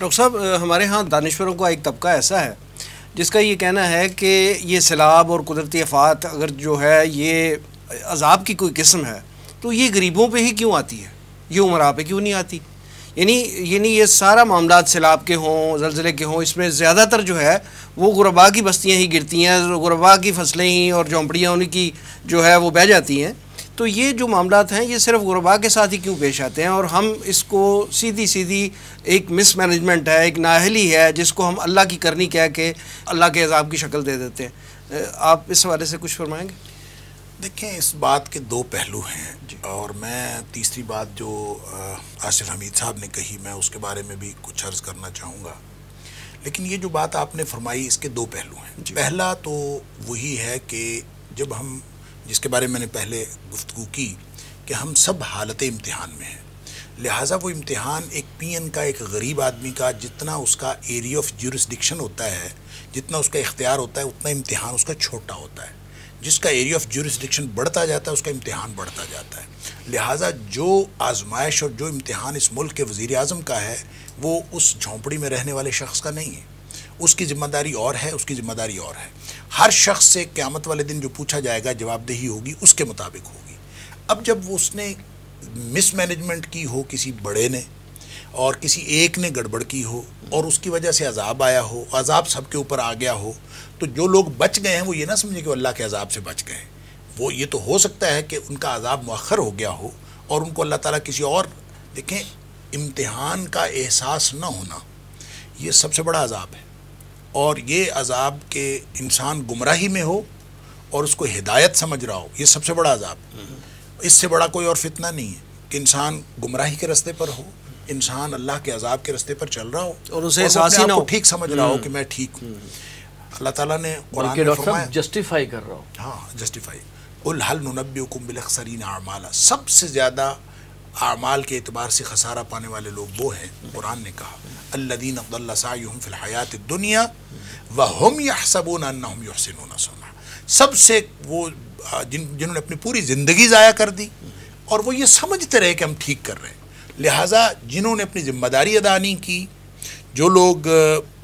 Doctor صاحب ہمارے ہاں دانشوروں کا ایک طبقہ ایسا ہے جس کا یہ کہنا ہے کہ یہ سیلاب اور قدرتی آفات اگر جو ہے یہ عذاب کی کوئی قسم ہے تو یہ غریبوں پہ ہی کیوں آتی ہے، یہ عمراء پہ کیوں نہیں آتی؟ یعنی یہ سارا معاملات سیلاب کے ہوں، زلزلے کے ہوں، اس میں زیادہ تر جو ہے وہ غرباء کی بستیاں ہی گرتی ہیں، غرباء کی فصلیں ہی اور جھونپڑیاں ان کی جو ہے وہ بہہ جاتی ہیں. تو یہ جو معاملات ہیں یہ صرف غرباء کے ساتھ ہی کیوں پیش آتے ہیں، اور ہم اس کو سیدھی ایک مس مینجمنٹ ہے، ایک نااہلی ہے جس کو ہم اللہ کی کرنی کہہ کے اللہ کے عذاب کی شکل دے دیتے ہیں. آپ اس حوالے سے کچھ فرمائیں گے؟ دیکھیں، اس بات کے دو پہلو ہیں اور میں تیسری بات جو آصف حمید صاحب نے کہی میں اس کے بارے میں بھی کچھ عرض کرنا چاہوں گا. لیکن یہ جو بات آپ نے فرمائی اس کے دو پہلو ہیں. پہلا تو وہی ہے کہ جب ہم جس کے بارے میں نے پہلے گفتگو کی کہ ہم سب حالت امتحان میں ہیں، لہٰذا وہ امتحان ایک پی این کا، ایک غریب آدمی کا جتنا اس کا ایریا آف جیورسڈکشن ہوتا ہے، جتنا اس کا اختیار ہوتا ہے، اتنا امتحان اس کا چھوٹا ہوتا ہے. جس کا ایریا آف جیورسڈکشن بڑھتا جاتا ہے اس کا امتحان بڑھتا جاتا ہے. لہٰذا جو آزمائش اور جو امتحان اس ملک کے وزیر اعظم کا ہے وہ اس جھونپڑی میں رہنے والے شخص کا نہیں ہے. اس کی ذمہ داری اور ہے، اس کی ذمہ داری اور ہے. ہر شخص سے قیامت والے دن جو پوچھا جائے گا جواب دہی ہوگی اس کے مطابق ہوگی. اب جب اس نے مس مینجمنٹ کی ہو کسی بڑے نے اور کسی ایک نے گڑبڑ کی ہو اور اس کی وجہ سے عذاب آیا ہو، عذاب سب کے اوپر آ گیا ہو، تو جو لوگ بچ گئے ہیں وہ یہ نہ سمجھیں کہ وہ اللہ کے عذاب سے بچ گئے. وہ یہ تو ہو سکتا ہے کہ ان کا عذاب مؤخر ہو گیا ہو اور ان کو اللہ تعالیٰ کسی اور. دیکھیں، امتحان کا احساس نہ ہونا یہ سب سے بڑا عذاب ہے، اور یہ عذاب کہ انسان گمراہی میں ہو اور اس کو ہدایت سمجھ رہا ہو یہ سب سے بڑا عذاب. اس سے بڑا کوئی اور فتنہ نہیں ہے کہ انسان گمراہی کے رستے پر ہو، انسان اللہ کے عذاب کے رستے پر چل رہا ہو اور اسے احساس ہی نہ ہو، ٹھیک سمجھ رہا ہو کہ میں ٹھیک ہوں. اللہ تعالیٰ نے قرآن میں فرمایا، جسٹیفائی کر رہا ہوں. ہاں، جسٹیفائی. قل هل ننبئکم بالاخسرین اعمالا. سب سے زیادہ اعمال کے اعتبار سے خسارہ پانے والے لوگ وہ ہیں، قرآن نے کہا، الذین ضل سعیہم فی الحیاۃ الدنیا وہم یحسبون انہم یحسنون صنعا. سب سے وہ جنہوں نے اپنی پوری زندگی ضائع کر دی اور وہ یہ سمجھتے رہے کہ ہم ٹھیک کر رہے ہیں. لہٰذا جنہوں نے اپنی ذمہ داری ادا نہیں کی، جو لوگ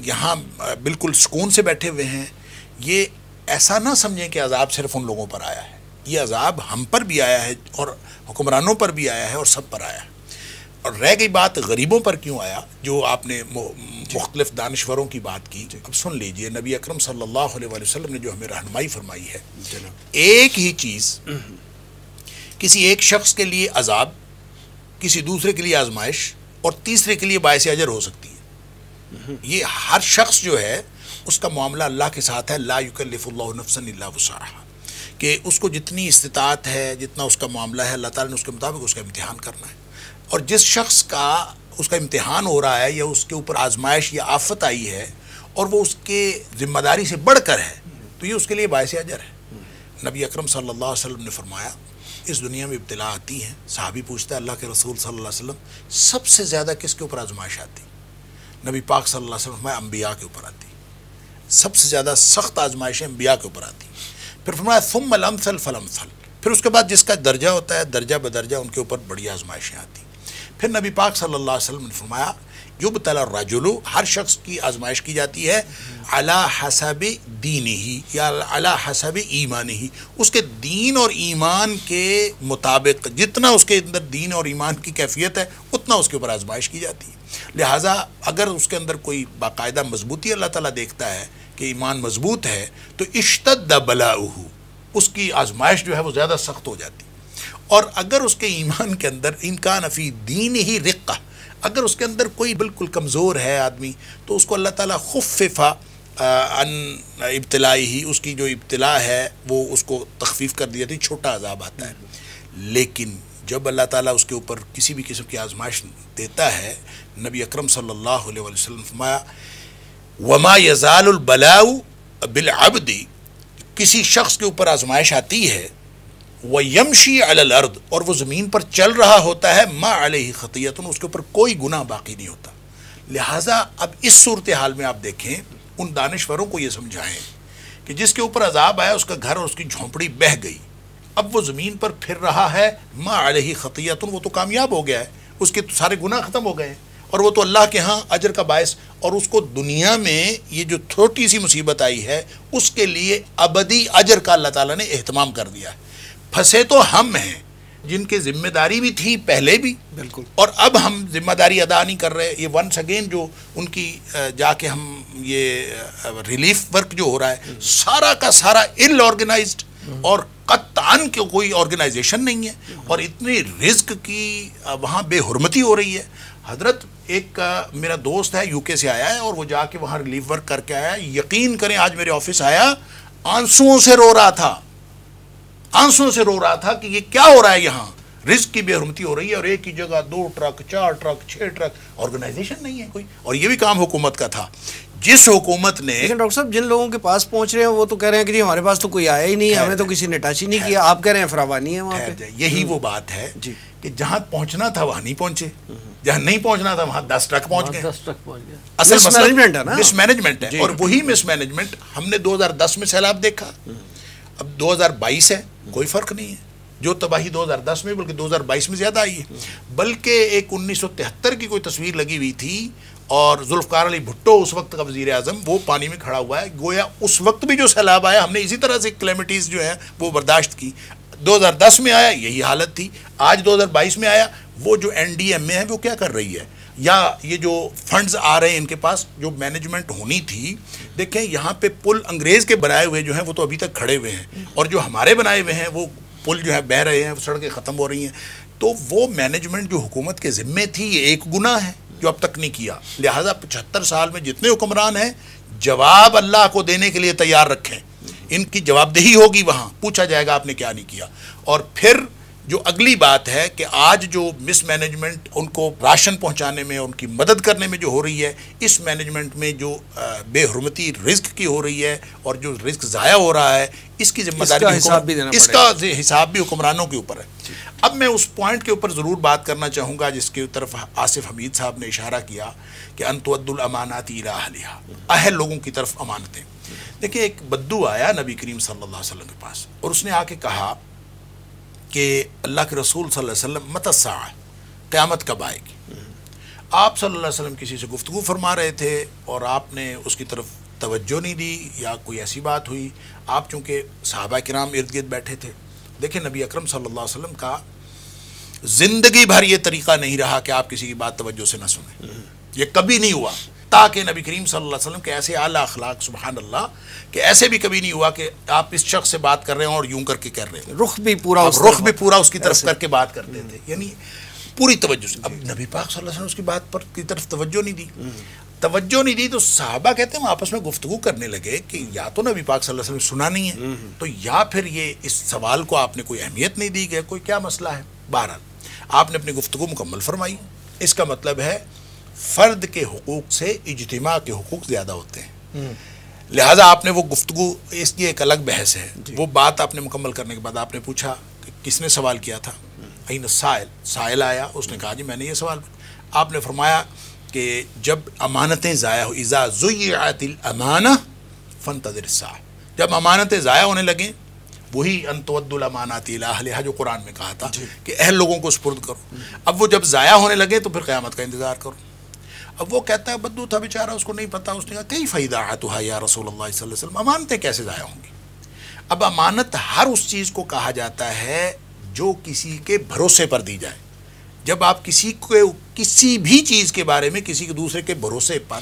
یہاں بالکل سکون سے بیٹھے ہوئے ہیں، یہ ایسا نہ سمجھیں کہ عذاب صرف ان لوگوں پر آیا ہے. یہ عذاب ہم پر بھی آیا ہے اور حکمرانوں پر بھی آیا ہے اور سب پر آیا ہے. اور رہ گئی بات غریبوں پر کیوں آیا، جو آپ نے مختلف دانشوروں کی بات کی. اب سن لیجئے، نبی اکرم صلی اللہ علیہ وسلم نے جو ہمیں رہنمائی فرمائی ہے، ایک ہی چیز کسی ایک شخص کے لیے عذاب، کسی دوسرے کے لیے آزمائش اور تیسرے کے لیے باعث اجر ہو سکتی ہے. یہ ہر شخص جو ہے اس کا معاملہ اللہ کے ساتھ ہے. لا یکلف اللہ نفسا الا وسعها، کہ اس کو جتنی استطاعت ہے، جتنا اس کا معاملہ ہے، اللہ تعالیٰ نے اس کے مطابق اس کا امتحان کرنا ہے. اور جس شخص کا اس کا امتحان ہو رہا ہے یا اس کے اوپر آزمائش یا آفت آئی ہے اور وہ اس کے ذمہ داری سے بڑھ کر ہے، تو یہ اس کے لیے باعث اجر ہے. نبی اکرم صلی اللہ علیہ وسلم نے فرمایا، اس دنیا میں ابتلا آتی ہیں. صحابی پوچھتا ہے، اللہ کے رسول صلی اللہ علیہ وسلم سب سے زیادہ کس کے اوپر آزمائش آتی؟ نبی پاک صلی اللہ علیہ وسلم فرمایا، انبیاء کے اوپر آتی. سب سے زیادہ سخت آزمائشیں انبیاء کے اوپر آتی. پھر فرمایا ثم الامثل فالامثل، پھر اس کے بعد جس کا درجہ ہوتا ہے درجہ بدرجہ ان کے اوپر بڑی آزمائشیں آتی. پھر نبی پاک صلی اللہ علیہ وسلم نے فرمایا، یبتلی الرجل، ہر شخص کی آزمائش کی جاتی ہے علی حسب دینہ یا علی حسب ایمانہ، اس کے دین اور ایمان کے مطابق. جتنا اس کے اندر دین اور ایمان کی کیفیت ہے اتنا اس کے اوپر آزمائش کی جاتی ہے. لہٰذا اگر اس کے اندر کوئی باقاعدہ مضبوطی اللہ تعالیٰ دیکھتا ہے کہ ایمان مضبوط ہے تو اشتد بلاؤہ، اس کی آزمائش جو ہے وہ زیادہ سخت ہو جاتی. اور اگر اس کے ایمان کے اندر امکان فی دین ہی رقہ، اگر اس کے اندر کوئی بالکل کمزور ہے آدمی تو اس کو اللہ تعالیٰ خفف عن ابتلائی ہی، اس کی جو ابتلا ہے وہ اس کو تخفیف کر دی جاتی، چھوٹا عذاب آتا ہے. لیکن جب اللہ تعالیٰ اس کے اوپر کسی بھی قسم کی آزمائش دیتا ہے، نبی اکرم صلی اللہ علیہ وسلم فرمایا، وما یزال البلاء بالعبد، کسی شخص کے اوپر آزمائش آتی ہے، وَيَمْشِي عَلَى الْأَرْضِ، اور وہ زمین پر چل رہا ہوتا ہے، مَا عَلَيْهِ خَطِيَّةٌ، اس کے اوپر کوئی گناہ باقی نہیں ہوتا. لہٰذا اب اس صورتحال میں آپ دیکھیں، ان دانشوروں کو یہ سمجھائیں کہ جس کے اوپر عذاب آیا اس کا گھر اور اس کی جھونپڑی بہہ گئی، اب وہ زمین پر پھر رہا ہے، مَا عَلَيْهِ خَطِيَّةٌ، وہ تو کامیاب ہو گیا ہے، اس کے سارے گناہ ختم ہو گئے ہیں اور وہ تو اللہ کے ہاں اجر کا باعث، اور اس کو دنیا میں یہ جو چھوٹی سی مصیبت آئی ہے اس کے لیے ابدی اجر کا اللہ تعالیٰ نے اہتمام کر دیا ہے۔ پھنسے تو ہم ہیں جن کے ذمہ داری بھی تھی پہلے بھی، بالکل، اور اب ہم ذمہ داری ادا نہیں کر رہے۔ یہ ونس اگین جو ان کی جا کے ہم یہ ریلیف ورک جو ہو رہا ہے سارا کا سارا ان آرگنائزڈ، اور قطعاً کہ کوئی آرگنائزیشن نہیں ہے، اور اتنی رزق کی وہاں بے حرمتی ہو رہی ہے۔ حضرت ایک میرا دوست ہے، یو کے سے آیا ہے، اور وہ جا کے وہاں ریلیف ورک کر کے آیا، یقین کریں آج میرے آفس آیا، آنسوؤں سے رو رہا تھا، آنسوؤں سے رو رہا تھا کہ یہ کیا ہو رہا ہے، یہاں رزق کی بے حرمتی ہو رہی ہے، اور ایک ہی جگہ 2 ٹرک 4 ٹرک 6 ٹرک، آرگنائزیشن نہیں ہے کوئی، اور یہ بھی کام حکومت کا تھا۔ جس حکومت نے، لیکن ڈاکٹر صاحب جن لوگوں کے پاس پہنچ رہے ہیں وہ تو کہہ رہے ہیں کہ جی ہمارے پاس تو کوئی آیا ہی نہیں، ہمیں تو کسی نے ٹچ ہی نہیں کیا، آپ کہہ رہے ہیں فراوانی ہے وہاں پہ۔ یہی وہ بات ہے جی کہ جہاں پہنچنا تھا وہاں نہیں پہنچے، جہاں نہیں پہنچنا تھا وہاں 10 ٹرک پہنچ گئے۔ اصل مس مینجمنٹ ہے نا، مس مینجمنٹ ہے، اور وہی مس مینجمنٹ ہم نے 2010 میں سیلاب دیکھا، اب 2022 ہے، کوئی فرق نہیں ہے۔ جو تباہی 2010 میں بلکہ 2022 میں زیادہ آئی ہے، بلکہ ایک 1973 کی کوئی تصویر لگی ہوئی تھی، اور ذوالفقار علی بھٹو اس وقت کا وزیر اعظم، وہ پانی میں کھڑا ہوا ہے، گویا اس وقت بھی جو سیلاب آیا ہم نے اسی طرح سے کلیمٹیز جو ہیں وہ برداشت کی۔ 2010 میں آیا یہی حالت تھی، آج 2022 میں آیا، وہ جو این ڈی ایم اے ہے وہ کیا کر رہی ہے، یا یہ جو فنڈز آ رہے ہیں ان کے پاس، جو مینجمنٹ ہونی تھی، دیکھیں یہاں پہ پل انگریز کے بنائے ہوئے جو ہیں وہ تو ابھی تک کھڑے ہوئے ہیں، اور جو ہمارے بنائے ہوئے ہیں وہ پل جو ہے بہہ رہے ہیں، سڑکیں ختم ہو رہی ہیں۔ تو وہ مینجمنٹ جو حکومت کے ذمے تھی، یہ ایک گناہ ہے جو اب تک نہیں کیا۔ لہٰذا 75 سال میں جتنے حکمران ہیں جواب اللہ کو دینے کے لیے تیار رکھیں، ان کی جواب دہی ہوگی، وہاں پوچھا جائے گا آپ نے کیا نہیں کیا۔ اور پھر جو اگلی بات ہے کہ آج جو مس مینجمنٹ ان کو راشن پہنچانے میں، ان کی مدد کرنے میں جو ہو رہی ہے، اس مینجمنٹ میں جو بے حرمتی رزق کی ہو رہی ہے اور جو رزق ضائع ہو رہا ہے، اس کی ذمہ داری اس کا حساب بھی حکمرانوں کے اوپر ہے۔ اب میں اس پوائنٹ کے اوپر ضرور بات کرنا چاہوں گا جس کی طرف آصف حمید صاحب نے اشارہ کیا کہ ان تؤدوا الامانات الی اہلھا، اہل لوگوں کی طرف امانتیں۔ دیکھیں ایک بدو آیا نبی کریم صلی اللہ علیہ وسلم کے پاس، اور اس نے آ کے کہا کہ اللہ کے رسول صلی اللہ علیہ وسلم متی الساعہ، قیامت کب آئے گی؟ آپ صلی اللہ علیہ وسلم کسی سے گفتگو فرما رہے تھے اور آپ نے اس کی طرف توجہ نہیں دی، یا کوئی ایسی بات ہوئی، آپ چونکہ صحابہ کرام ارد گرد بیٹھے تھے۔ دیکھیں نبی اکرم صلی اللہ علیہ وسلم کا زندگی بھر یہ طریقہ نہیں رہا کہ آپ کسی کی بات توجہ سے نہ سنیں، یہ کبھی نہیں ہوا، تاکہ نبی کریم صلی اللہ علیہ وسلم کے ایسے اعلیٰ اخلاق سبحان اللہ کہ ایسے بھی کبھی نہیں ہوا کہ آپ اس شخص سے بات کر رہے ہیں اور یوں کر کے کر رہے ہیں، رخ بھی پورا اس کی طرف کر کے بات کرتے تھے، یعنی پوری توجہ سے۔ اب نبی پاک صلی اللہ علیہ وسلم اس کی بات پر کی طرف توجہ نہیں دی تو صحابہ کہتے ہیں آپس میں گفتگو کرنے لگے کہ یا تو نبی پاک صلی اللہ علیہ وسلم سنا نہیں ہے، تو یا پھر یہ اس سوال کو آپ نے کوئی اہمیت نہیں دی گئی، کوئی کیا مسئلہ ہے۔ بہرحال آپ نے اپنی گفتگو مکمل فرمائی۔ اس کا مطلب ہے فرد کے حقوق سے اجتماع کے حقوق زیادہ ہوتے ہیں، لہٰذا آپ نے وہ گفتگو، اس کی ایک الگ بحث ہے، وہ بات آپ نے مکمل کرنے کے بعد آپ نے پوچھا کہ کس نے سوال کیا تھا، این السائل، سائل آیا، اس نے کہا جی میں نے یہ سوال، آپ نے فرمایا کہ جب امانتیں ضائع ہو، اذا ضیعت الامانہ فانتظر الساعہ، جب امانتیں ضائع ہونے لگیں، وہی ان تؤدوا الامانات الی اہلھا جو قرآن میں کہا تھا کہ اہل لوگوں کو سپرد کرو، اب وہ جب ضائع ہونے لگے تو پھر قیامت کا انتظار کرو۔ اب وہ کہتا ہے بدو تھا بیچارہ، اس کو نہیں پتہ، اس نے کہا کیف اضاعتھا یا رسول اللہ صلی اللہ علیہ وسلم، امانتیں کیسے ضائع ہوں گی؟ اب امانت ہر اس چیز کو کہا جاتا ہے جو کسی کے بھروسے پر دی جائے۔ جب آپ کسی کو کسی بھی چیز کے بارے میں کسی کے دوسرے کے بھروسے پر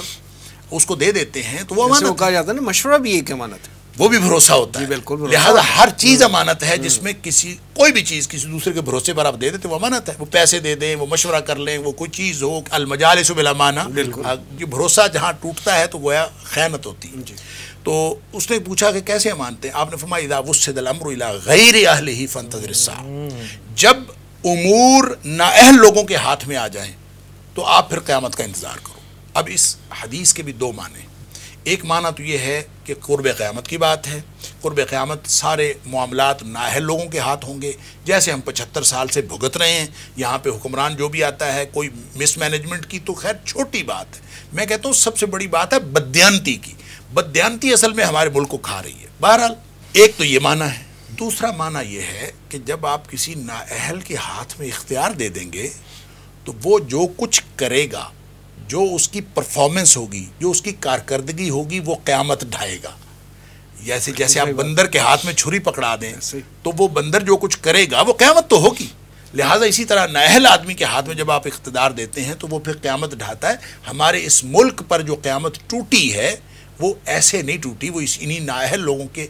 اس کو دے دیتے ہیں تو وہ امانت کہا جاتا ہے نا، مشورہ بھی ایک امانت ہے، وہ بھی بھروسہ ہوتا ہے، بالکل۔ لہذا ہر چیز امانت ہے، جس میں کوئی بھی چیز کسی دوسرے کے بھروسے پر آپ دے دیتے وہ امانت ہے، وہ پیسے دے دیں، وہ مشورہ کر لیں، وہ کوئی چیز ہو، المجالس بالامانہ، یہ بھروسہ جہاں ٹوٹتا ہے تو گویا خیانت ہوتی ہے۔ تو اس نے پوچھا کہ کیسے امانتیں؟ آپ نے فرمایا اذا وسد الامر الی غیر اہلہ فانتظر الساعہ، جب امور نااہل لوگوں کے ہاتھ میں آ جائیں تو آپ پھر قیامت کا انتظار کرو۔ اب اس حدیث کے بھی دو معنی، ایک معنی تو یہ ہے کہ قرب قیامت کی بات ہے، قرب قیامت سارے معاملات نااہل لوگوں کے ہاتھ ہوں گے، جیسے ہم 75 سال سے بھگت رہے ہیں، یہاں پہ حکمران جو بھی آتا ہے، کوئی مس مینجمنٹ کی تو خیر چھوٹی بات ہے، میں کہتا ہوں سب سے بڑی بات ہے بددیانتی کی، بددیانتی اصل میں ہمارے ملک کو کھا رہی ہے۔ بہرحال ایک تو یہ معنی ہے، دوسرا معنی یہ ہے کہ جب آپ کسی نااہل کے ہاتھ میں اختیار دے دیں گے تو وہ جو کچھ کرے گا جو اس کی پرفارمنس ہوگی، جو اس کی کارکردگی ہوگی، وہ قیامت ڈھائے گا. جیسے آپ بندر کے ہاتھ میں چھری پکڑا دیں تو وہ بندر جو کچھ کرے گا وہ قیامت تو ہوگی. لہٰذا اسی طرح نااہل آدمی کے ہاتھ میں جب آپ اقتدار دیتے ہیں تو وہ پھر قیامت ڈھاتا ہے. ہمارے اس ملک پر جو قیامت ٹوٹی ہے وہ ایسے نہیں ٹوٹی، وہ انہی نااہل لوگوں کے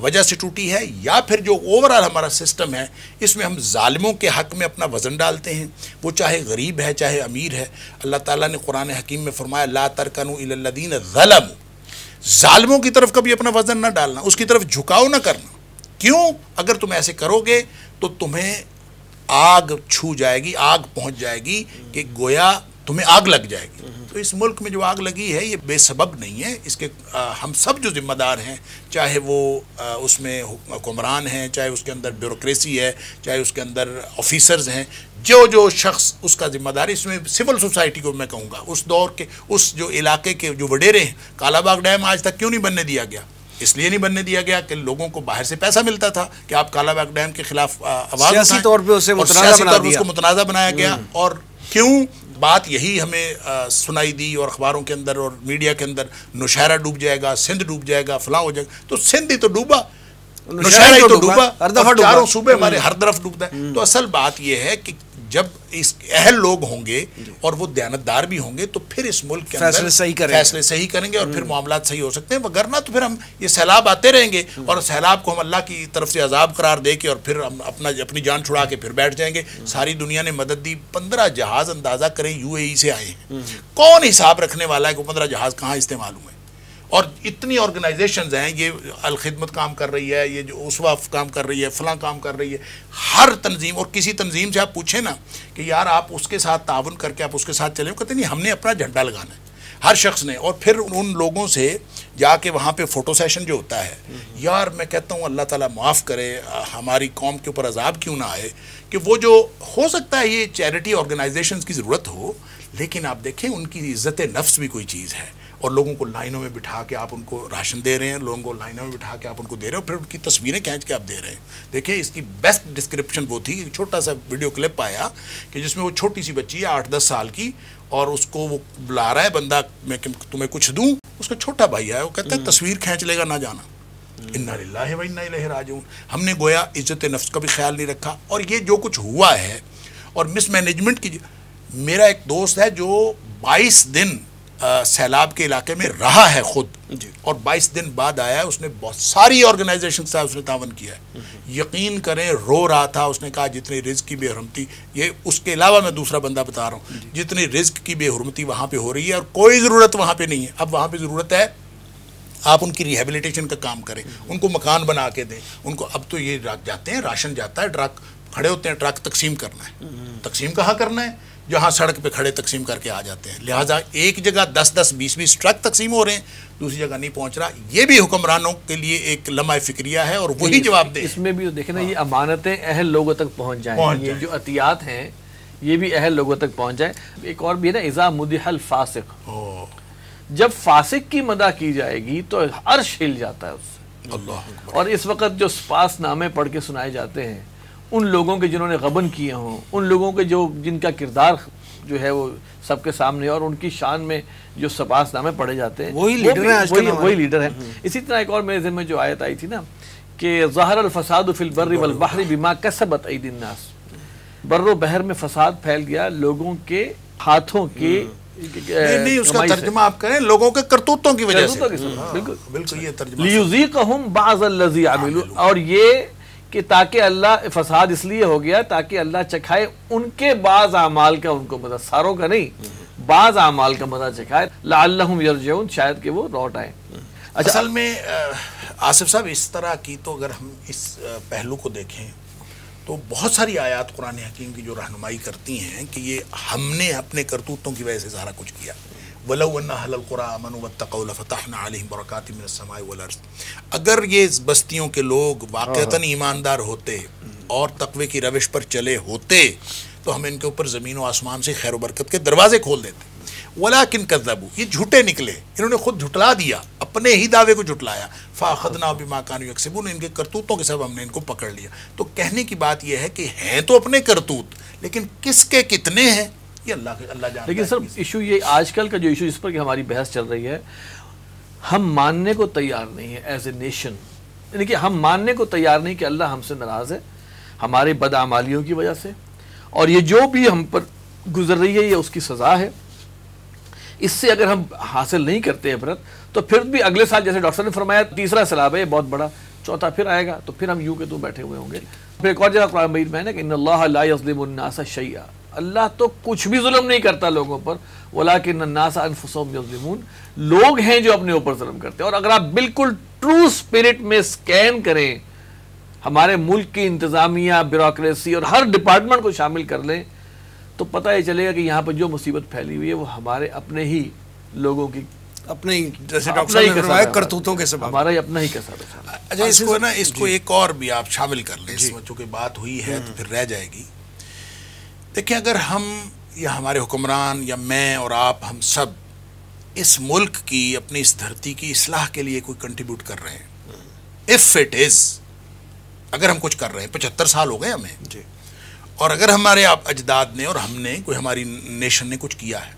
وجہ سے ٹوٹی ہے. یا پھر جو اوورآل ہمارا سسٹم ہے اس میں ہم ظالموں کے حق میں اپنا وزن ڈالتے ہیں، وہ چاہے غریب ہے چاہے امیر ہے. اللہ تعالیٰ نے قرآن حکیم میں فرمایا لا ترکنوا الی الذین ظلموا، ظالموں کی طرف کبھی اپنا وزن نہ ڈالنا، اس کی طرف جھکاؤ نہ کرنا. کیوں؟ اگر تم ایسے کرو گے تو تمہیں آگ چھو جائے گی، آگ پہنچ جائے گی کہ گویا تمہیں آگ لگ جائے گی. تو اس ملک میں جو آگ لگی ہے یہ بے سبب نہیں ہے. اس کے ہم سب جو ذمہ دار ہیں، چاہے وہ اس میں حکمران ہیں، چاہے اس کے اندر بیوروکریسی ہے، چاہے اس کے اندر آفیسرز ہیں، جو شخص اس کا ذمہ دار. اس میں سول سوسائٹی کو میں کہوں گا، اس دور کے اس جو علاقے کے جو وڈیرے ہیں. کالا باغ ڈیم آج تک کیوں نہیں بننے دیا گیا؟ اس لیے نہیں بننے دیا گیا کہ لوگوں کو باہر سے پیسہ ملتا تھا کہ آپ کالا باغ ڈیم کے خلاف آواز اٹھائیں، سیاسی طور پہ اسے متنازع بنایا گیا. اور کیوں بات یہی ہمیں سنائی دی اور اخباروں کے اندر اور میڈیا کے اندر، نوشہرہ ڈوب جائے گا، سندھ ڈوب جائے گا، فلاں ہو جائے گا. تو سندھ ہی تو ڈوبا، نوشہرہ ہی تو ڈوبا، ہر دفعہ چاروں صوبے ہمارے ہر طرف ڈوبتا ہے. تو اصل بات یہ ہے کہ جب اس اہل لوگ ہوں گے اور وہ دیانتدار بھی ہوں گے تو پھر اس ملک کے اندر فیصلے صحیح کریں گے اور پھر معاملات صحیح ہو سکتے ہیں. وگرنہ تو پھر ہم یہ سیلاب آتے رہیں گے اور سیلاب کو ہم اللہ کی طرف سے عذاب قرار دے کے اور پھر ہم اپنی جان چھڑا کے پھر بیٹھ جائیں گے. ساری دنیا نے مدد دی، 15 جہاز اندازہ کریں UAE سے آئے ہیں. کون حساب رکھنے والا ہے کہ 15 جہاز کہاں استعمال ہوئے؟ اور اتنی آرگنائزیشنز ہیں، یہ الخدمت کام کر رہی ہے، یہ جو اسوا کام کر رہی ہے، فلاں کام کر رہی ہے. ہر تنظیم، اور کسی تنظیم سے آپ پوچھیں نا کہ یار آپ اس کے ساتھ تعاون کر کے آپ اس کے ساتھ چلیں، کہتے نہیں ہم نے اپنا جھنڈا لگانا ہے ہر شخص نے. اور پھر ان لوگوں سے جا کے وہاں پہ فوٹو سیشن جو ہوتا ہے، یار میں کہتا ہوں اللہ تعالیٰ معاف کرے، ہماری قوم کے اوپر عذاب کیوں نہ آئے کہ وہ جو ہو سکتا ہے یہ چیریٹی آرگنائزیشنز کی ضرورت ہو، لیکن آپ دیکھیں ان کی عزت نفس بھی کوئی چیز ہے. اور لوگوں کو لائنوں میں بٹھا کے آپ ان کو راشن دے رہے ہیں، لوگوں کو لائنوں میں بٹھا کے آپ ان کو دے رہے ہیں، اور پھر ان کی تصویریں کھینچ کے آپ دے رہے ہیں. دیکھیں اس کی بیسٹ ڈسکرپشن وہ تھی، ایک چھوٹا سا ویڈیو کلپ آیا کہ جس میں وہ چھوٹی سی بچی ہے 8-10 سال کی، اور اس کو وہ بلا رہا ہے بندہ، میں تمہیں کچھ دوں. اس کا چھوٹا بھائی ہے، وہ کہتا ہے تصویر کھینچ لے گا نہ جانا. انا للہ و انا الیہ راجعون. ہم نے گویا عزت نفس کا بھی خیال نہیں رکھا. اور یہ جو کچھ ہوا ہے اور مس مینجمنٹ کی، میرا ایک دوست ہے جو 22 دن سیلاب کے علاقے میں رہا ہے خود، اور 22 دن بعد آیا ہے. اس نے بہت ساری آرگنائزیشن سے اس نے تعاون کیا ہے. یقین کریں رو رہا تھا. اس نے کہا جتنی رزق کی بے حرمتی، یہ اس کے علاوہ میں دوسرا بندہ بتا رہا ہوں، جتنی رزق کی بے حرمتی وہاں پہ ہو رہی ہے اور کوئی ضرورت وہاں پہ نہیں ہے. اب وہاں پہ ضرورت ہے آپ ان کی ریہیبلیٹیشن کا کام کریں، ان کو مکان بنا کے دیں ان کو. اب تو یہ جاتے ہیں، راشن جاتا ہے، ٹرک کھڑے ہوتے ہیں، ٹرک تقسیم کرنا ہے. تقسیم کہاں کرنا ہے؟ جہاں سڑک پہ کھڑے تقسیم کر کے آ جاتے ہیں. لہٰذا ایک جگہ 10-10 20-20 ٹرک تقسیم ہو رہے ہیں، دوسری جگہ نہیں پہنچ رہا. یہ بھی حکمرانوں کے لیے ایک لمحہ فکریہ ہے اور وہی جواب دے. اس میں بھی دیکھیں نا، یہ امانتیں اہل لوگوں تک پہنچ جائیں، یہ جو عطیات ہیں یہ بھی اہل لوگوں تک پہنچ جائیں. ایک اور بھی ہے نا، اذا مدح الفاسق، جب فاسق کی مدح کی جائے گی تو عرش ہل جاتا ہے اس سے. اللہ. اور اس وقت جو سپاس نامے پڑھ کے سنائے جاتے ہیں ان لوگوں کے جنہوں نے غبن کیے ہوں، ان لوگوں کے جن کا کردار جو ہے وہ سب کے سامنے، اور ان کی شان میں جو سپاس نامے پڑھے جاتے ہیں وہی لیڈر ہیں. اسی طرح ایک اور میرے ذہن میں جو آیت آئی تھی نا کہ ظہر الفساد فی البر والبحر بما کسبت ایدی الناس، بر و بحر میں فساد پھیل گیا لوگوں کے ہاتھوں کے. نہیں اس کا ترجمہ آپ کریں لوگوں کے کرتوتوں کی وجہ سے. بالکل یہ ترجمہ لیذیقہم بعض الذی عملوا، اور یہ کہ تاکہ اللہ، فساد اس لیے ہو گیا تاکہ اللہ چکھائے ان کے بعض اعمال کا، ان کو مزہ، ساروں کا نہیں، بعض اعمال کا مزہ چکھائے، لعلہم یرجعون، شاید کہ وہ لوٹ آئیں. اصل میں آصف صاحب اس طرح کی، تو اگر ہم اس پہلو کو دیکھیں تو بہت ساری آیات قرآن حکیم کی جو رہنمائی کرتی ہیں کہ یہ ہم نے اپنے کرتوتوں کی وجہ سے سارا کچھ کیا. وَلَوْ أَنَّ أَهْلَ الْقُرَىٰ آمَنُوا وَاتَّقَوْا لَفَتَحْنَا عَلَيْهِمْ بَرَكَاتٍ مِّنَ السَّمَاءِ وَالْأَرْضِ. اگر یہ بستیوں کے لوگ واقعتاً ایماندار ہوتے اور تقوی کی روش پر چلے ہوتے تو ہم ان کے اوپر زمین و آسمان سے خیر و برکت کے دروازے کھول دیتے. وَلَٰكِن كَذَّبُوا، یہ جھوٹے نکلے، انہوں نے خود جھٹلا دیا، اپنے ہی دعوے کو جھٹلایا. فَأَخَذْنَاهُم بِمَا كَانُوا يَكْسِبُونَ، ان کے کرتوتوں کے سبب ہم نے ان کو پکڑ لیا. تو کہنے کی بات یہ ہے کہ ہیں تو اپنے کرتوت، لیکن کس کے کتنے ہیں یہ اللہ جانتا ہے. لیکن سر ایشو یہ آج کل کا جو ایشو جس پر کہ ہماری بحث چل رہی ہے، ہم ماننے کو تیار نہیں ہے ایز اے نیشن، یعنی کہ ہم ماننے کو تیار نہیں کہ اللہ ہم سے ناراض ہے ہمارے بدعمالیوں کی وجہ سے، اور یہ جو بھی ہم پر گزر رہی ہے یہ اس کی سزا ہے. اس سے اگر ہم حاصل نہیں کرتے عبرت تو پھر بھی اگلے سال جیسے ڈاکٹر نے فرمایا تیسرا سیلاب ہے یہ بہت بڑا، چوتھا پھر آئے گا تو پھر ہم یوں کہ تو بیٹھے ہوئے ہوں گے. پھر ایک اور جگہ قرآن مجید میں ہے نا کہ ان اللہ لا یظلم الناس شیئا، اللہ تو کچھ بھی ظلم نہیں کرتا لوگوں پر، ولکن الناس انفسهم یظلمون، لوگ ہیں جو اپنے اوپر ظلم کرتے ہیں. اور اگر آپ بالکل ٹرو اسپرٹ میں سکین کریں ہمارے ملک کی انتظامیہ، بیوروکریسی اور ہر ڈپارٹمنٹ کو شامل کر لیں تو پتہ یہ چلے گا کہ یہاں پر جو مصیبت پھیلی ہوئی ہے وہ ہمارے اپنے ہی لوگوں کی اپنے ہی، جیسے ڈاکٹر صاحب نے فرمایا، کرتوتوں کے سبب، ہمارا ہی اپنا ہی کسب ہے. اچھا اس کو ایک اور بھی آپ شامل کر لیں، اس میں چونکہ بات ہوئی ہے تو پھر رہ جائے گی. دیکھیں اگر ہم یا ہمارے حکمران یا میں اور آپ ہم سب اس ملک کی، اپنی اس دھرتی کی اصلاح کے لیے کوئی کنٹریبیوٹ کر رہے ہیں، if it is، اگر ہم کچھ کر رہے ہیں، 75 سال ہو گئے ہمیں جی، اور اگر ہمارے آپ اجداد نے اور ہم نے کوئی، ہماری نیشن نے کچھ کیا ہے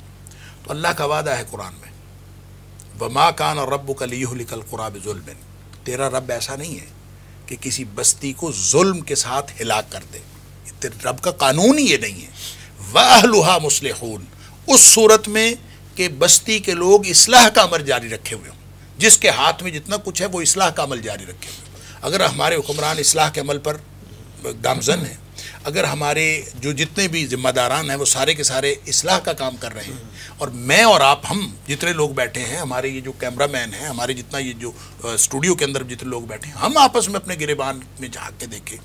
تو اللہ کا وعدہ ہے قرآن میں وَمَا كَانَ رَبُّكَ لِيُهْلِكَ الْقُرَىٰ بِظُلْمٍ، تیرا رب ایسا نہیں ہے کہ کسی بستی کو ظلم کے ساتھ ہلاک کر دے، رب کا قانون ہی یہ نہیں ہے. وَأَهْلُهَا مُصْلِحُونَ، اس صورت میں کہ بستی کے لوگ اصلاح کا عمل جاری رکھے ہوئے ہوں، جس کے ہاتھ میں جتنا کچھ ہے وہ اصلاح کا عمل جاری رکھے ہوئے ہوں. اگر ہمارے حکمران اصلاح کے عمل پر گامزن ہیں، اگر ہمارے جو جتنے بھی ذمہ داران ہیں وہ سارے کے سارے اصلاح کا کام کر رہے ہیں، اور میں اور آپ ہم جتنے لوگ بیٹھے ہیں، ہمارے یہ جو کیمرہ مین ہیں، ہمارے جتنا یہ جو اسٹوڈیو کے اندر جتنے لوگ بیٹھے ہیں، ہم آپس میں اپنے گریبان میں جھانک کے دیکھیں،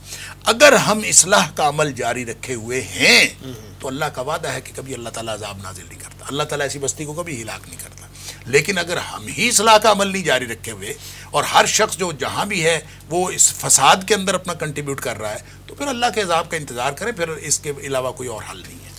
اگر ہم اصلاح کا عمل جاری رکھے ہوئے ہیں تو اللہ کا وعدہ ہے کہ کبھی اللہ تعالیٰ عذاب نازل نہیں کرتا، اللہ تعالیٰ ایسی بستی کو کبھی ہلاک نہیں کرتا. لیکن اگر ہم ہی اصلاح کا عمل نہیں جاری رکھے ہوئے اور ہر شخص جو جہاں بھی ہے وہ اس فساد کے اندر اپنا کنٹریبیوٹ کر رہا ہے تو پھر اللہ کے عذاب کا انتظار کریں، پھر اس کے علاوہ کوئی اور حل نہیں ہے.